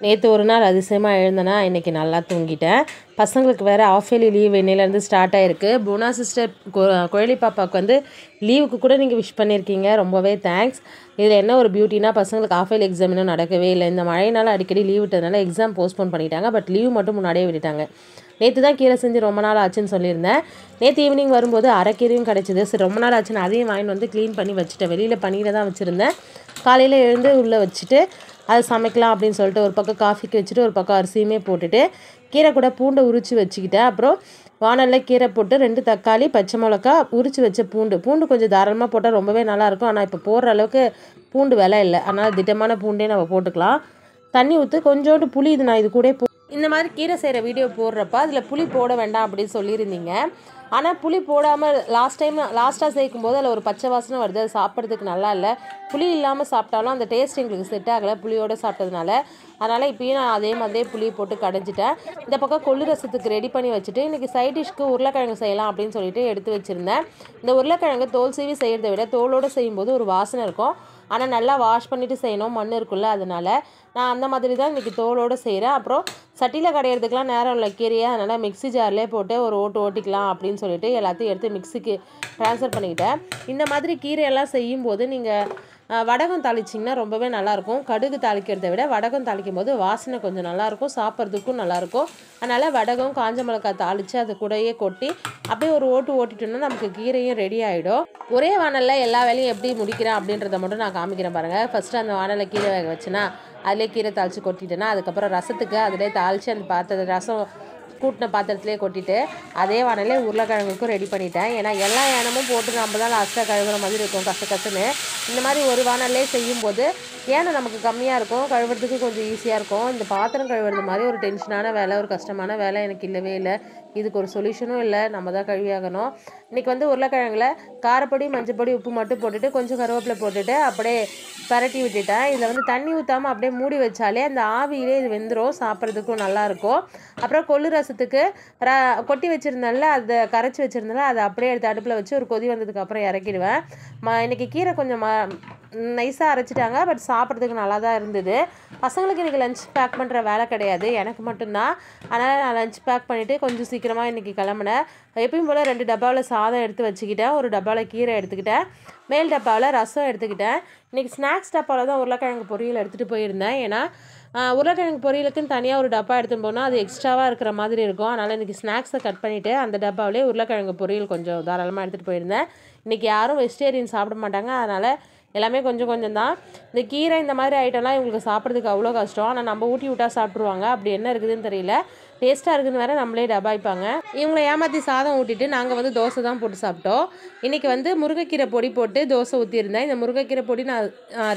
நேற்று ஒரு நாள் அதிசயமாக எழுந்தேனா இன்றைக்கி நல்லா தூங்கிட்டேன். பசங்களுக்கு வேறு ஆஃப் இயர்லி லீவ் இன்னையிலேருந்து ஸ்டார்ட் ஆகிருக்கு. புவனா சிஸ்டர் குழலி பாப்பாவுக்கு வந்து லீவுக்கு கூட நீங்கள் விஷ் பண்ணியிருக்கீங்க, ரொம்பவே தேங்க்ஸ். இதில் என்ன ஒரு பியூட்டினா, பசங்களுக்கு ஆஃப் இயர்லி எக்ஸாம் இன்னும் நடக்கவே இல்லை. இந்த மழையினால் அடிக்கடி லீவ் விட்டதுனால எக்ஸாம் போஸ்ட்போன் பண்ணிட்டாங்க. பட் லீவ் மட்டும் முன்னாடியே விட்டுட்டாங்க. நேற்று தான் கீரை செஞ்சு ரொம்ப நாள் ஆச்சுன்னு சொல்லியிருந்தேன். நேற்று ஈவினிங் வரும்போது அரைக்கீரையும் கிடச்சிது. சரி, ரொம்ப நாள் ஆச்சுன்னு அதையும் வாங்கிட்டு வந்து க்ளீன் பண்ணி வச்சுட்டேன். வெளியில் பனியில் தான் வச்சுருந்தேன். காலையில் எழுந்து உள்ளே வச்சுட்டு அதை சமைக்கலாம் அப்படின்னு சொல்லிட்டு ஒரு பக்கம் காஃபிக்கு வச்சுட்டு ஒரு பக்கம் அரிசியுமே போட்டுட்டு கீரை கூட பூண்டை உரித்து வச்சுக்கிட்டேன். அப்புறம் வானலில் கீரை போட்டு 2 தக்காளி, பச்சை மிளகா, உரித்து வச்ச பூண்டு கொஞ்சம் தாராளமாக போட்டால் ரொம்பவே நல்லாயிருக்கும். ஆனால் இப்போ போடுற அளவுக்கு பூண்டு விலை இல்லை. அதனால் திட்டமான பூண்டே நம்ம போட்டுக்கலாம். தண்ணி ஊற்றி கொஞ்சோண்டு புளி, இது நான் இது கூட இந்த மாதிரி கீரை செய்கிற வீடியோ போடுறப்ப அதில் புளி போட வேண்டாம் அப்படின்னு சொல்லியிருந்தீங்க. ஆனால் புளி போடாமல் லாஸ்ட்டாக சேர்க்கும் போது அதில் ஒரு பச்சை வாசனை வருது. அது சாப்பிட்றதுக்கு நல்லா இல்லை. புளி இல்லாமல் சாப்பிட்டாலும் அந்த டேஸ்ட் எங்களுக்கு செட் ஆகலை புளியோடு சாப்பிட்டதுனால. அதனால் இப்போயும் நான் அதே மாதிரியே புளியை போட்டு கடைஞ்சிட்டேன். இந்த பக்கம் கொள்ளு ரசத்துக்கு ரெடி பண்ணி வச்சுட்டு இன்றைக்கி சைட் டிஷ்க்கு உருளைக்கிழங்கு செய்யலாம் அப்படின்னு சொல்லிட்டு எடுத்து வச்சுருந்தேன். இந்த உருளைக்கிழங்கு தோல் சீவி செய்கிறத விட தோலோடு செய்யும்போது ஒரு வாசனை இருக்கும். ஆனால் நல்லா வாஷ் பண்ணிவிட்டு செய்யணும், மண் இருக்குல்ல, அதனால் நான் அந்த மாதிரி தான் இன்றைக்கி தோலோடு செய்கிறேன். அப்புறம் சட்டியில் கடையிறதுக்கெலாம் நேரம் இல்லை கீரையை, அதனால் மிக்ஸி ஜார்லேயே போட்டு ஒரு ஓட்டிக்கலாம் அப்படின்னு சொல்லிட்டு எல்லாத்தையும் எடுத்து மிக்ஸிக்கு ட்ரான்ஸ்ஃபர் பண்ணிக்கிட்டேன். இந்த மாதிரி கீரையெல்லாம் செய்யும்போது நீங்கள் வடகம் தாளிச்சிங்கன்னா ரொம்பவே நல்லாயிருக்கும். கடுகு தாளிக்கிறத விட வடகம் தாளிக்கும் போது வாசனை கொஞ்சம் நல்லாயிருக்கும், சாப்பிட்றதுக்கும் நல்லாயிருக்கும். அதனால் வடகம், காஞ்ச மிளகாய் தாளித்து அது கூடயே கொட்டி அப்படியே ஒரு ஓட்டிட்டோம்னா நமக்கு கீரையும் ரெடி ஆகிடும். ஒரே வானலில் எல்லா வேலையும் எப்படி முடிக்கிறேன் அப்படின்றத மட்டும் நான் காமிக்கிறேன் பாருங்கள். ஃபஸ்ட்டு அந்த வானலில் கீரை வேக வச்சுன்னா அதிலே கீரை தாளித்து கொட்டிட்டேன்னா அதுக்கப்புறம் ரசத்துக்கு அதிலே தாளித்து அந்த ரசம் கூட்டின பாத்திரத்துலேயே கொட்டிட்டு அதே வானலே உருளைக்கிழங்குக்கும் ரெடி பண்ணிட்டேன். ஏன்னா எல்லா எண்ணமும் போட்டு நம்ம தான் லாஸ்ட்டாக கழுவுற மாதிரி இருக்கும் கசன்னு. இந்த மாதிரி ஒரு வானல்லே செய்யும்போது ஏன்னா நமக்கு கம்மியாக இருக்கும், கழுவுறதுக்கு கொஞ்சம் ஈஸியாக இருக்கும். இந்த பாத்திரம் கழுவுறது மாதிரி ஒரு டென்ஷனான வேலை, ஒரு கஷ்டமான வேலை எனக்கு இல்லவே இல்லை. இதுக்கு ஒரு சொல்யூஷனும் இல்லை, நம்ம தான் கழுவியாகணும். இன்றைக்கி வந்து உருளைக்கிழங்குல காரப்பொடி, மஞ்சப்பொடி, உப்பு மட்டும் போட்டுட்டு கொஞ்சம் கருவேப்பிலை போட்டுட்டு அப்படியே பரட்டி விட்டுட்டேன். இதில் வந்து தண்ணி ஊற்றாமல் அப்படியே மூடி வச்சாலே அந்த ஆவியிலே இது வெந்துடும், சாப்பிட்றதுக்கும் நல்லாயிருக்கும். அப்புறம் கொள்ளு ரசத்துக்கு கொட்டி வச்சுருந்தால அதை கரைச்சி வச்சுருந்தால அதை அப்படியே எடுத்து அடுப்பில் வச்சு ஒரு கொதி வந்ததுக்கப்புறம் இறக்கிடுவேன். இன்றைக்கி கீரை கொஞ்சம் நைஸாக அரைச்சிட்டாங்க. பட் சாப்பிட்றதுக்கு நல்லா தான் இருந்தது. பசங்களுக்கு இன்றைக்கி லஞ்ச் பேக் பண்ணுற வேலை கிடையாது, எனக்கு மட்டும்தான். அதனால் நான் லஞ்ச் பேக் பண்ணிவிட்டு கொஞ்சம் சீக்கிரமாக இன்றைக்கி கிளம்புனேன். எப்பயும் போல் 2 டப்பாவில் சாதம் எடுத்து வச்சுக்கிட்டேன், ஒரு டப்பாவில் கீரை எடுத்துக்கிட்டேன், மேல் டப்பாவில் ரசம் எடுத்துக்கிட்டேன். இன்றைக்கி ஸ்நாக்ஸ் டப்பாவில் தான் உருளைக்கிழங்கு பொரியல் எடுத்துகிட்டு போயிருந்தேன். ஏன்னா உருளைக்கிழங்கு பொரியலுக்குன்னு தனியாக ஒரு டப்பா எடுத்துகிட்டு போனால் அது எக்ஸ்ட்ராவாக இருக்கிற மாதிரி இருக்கும். அதனால் இன்றைக்கி ஸ்நாக்ஸை கட் பண்ணிவிட்டு அந்த டப்பாவிலே உருளைக்கிழங்கு பொரியல் கொஞ்சம் தாராளமாக எடுத்துகிட்டு போயிருந்தேன். இன்றைக்கி யாரும் வெஜிடேரியன் சாப்பிட மாட்டாங்க, அதனால் எல்லாமே கொஞ்சம் தான். இந்த கீரை இந்த மாதிரி ஐட்டம்லாம் இவங்களுக்கு சாப்பிட்றதுக்கு அவ்வளோ கஷ்டம். ஆனால் நம்ம ஊட்டி விட்டால் சாப்பிட்ருவாங்க. அப்படி என்ன இருக்குதுன்னு தெரியல, டேஸ்ட்டாக இருக்குதுன்னு வேறு நம்மளே டபாய்ப்பாங்க. இவங்களை ஏமாற்றி சாதம் ஊட்டிட்டு நாங்கள் வந்து தோசை தான் போட்டு சாப்பிட்டோம். இன்றைக்கி வந்து முருங்கைக்கீரை பொடி போட்டு தோசை ஊற்றியிருந்தேன். இந்த முருங்கைக்கீரை பொடி நான்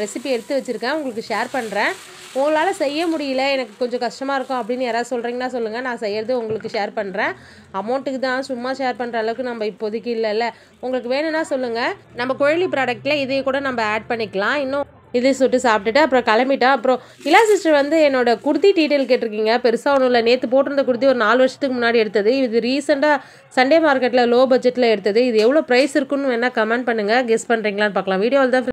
ரெசிபி எடுத்து வச்சுருக்கேன், உங்களுக்கு ஷேர் பண்ணுறேன். உங்களால் செய்ய முடியல, எனக்கு கொஞ்சம் கஷ்டமாக இருக்கும் அப்படின்னு யாராவது சொல்கிறீங்கன்னா சொல்லுங்கள், நான் செய்கிறது உங்களுக்கு ஷேர் பண்ணுறேன். அமௌண்ட்டுக்கு தான், சும்மா ஷேர் பண்ணுற அளவுக்கு நம்ம இப்போதைக்கு இல்லைல்ல. உங்களுக்கு வேணும்னா சொல்லுங்கள், நம்ம குழலி ப்ராடக்ட்டில் இதையே கூட நம்ம ஆட் பண்ணிக்கலாம். இன்னும் இதே சுட்டு சாப்பிட்டுட்டு அப்புறம் கிளம்பிட்டேன். அப்புறம் இலா சிஸ்டர் வந்து என்னோட குர்த்தி டீட்டெயில் கேட்டிருக்கீங்க. பெருசாக ஒன்றும் இல்லை, நேற்று போட்டிருந்த குர்த்தி ஒரு 4 வருஷத்துக்கு முன்னாடி எடுத்தது. இது ரீசெண்டாக சண்டே மார்க்கெட்டில் லோ பட்ஜெட்டில் எடுத்தது. இது எவ்வளோ ப்ரைஸ் இருக்குன்னு வேணால் கமெண்ட் பண்ணுங்கள், கெஸ் பண்ணுறீங்களான்னு பார்க்கலாம். வீடியோவில் தான்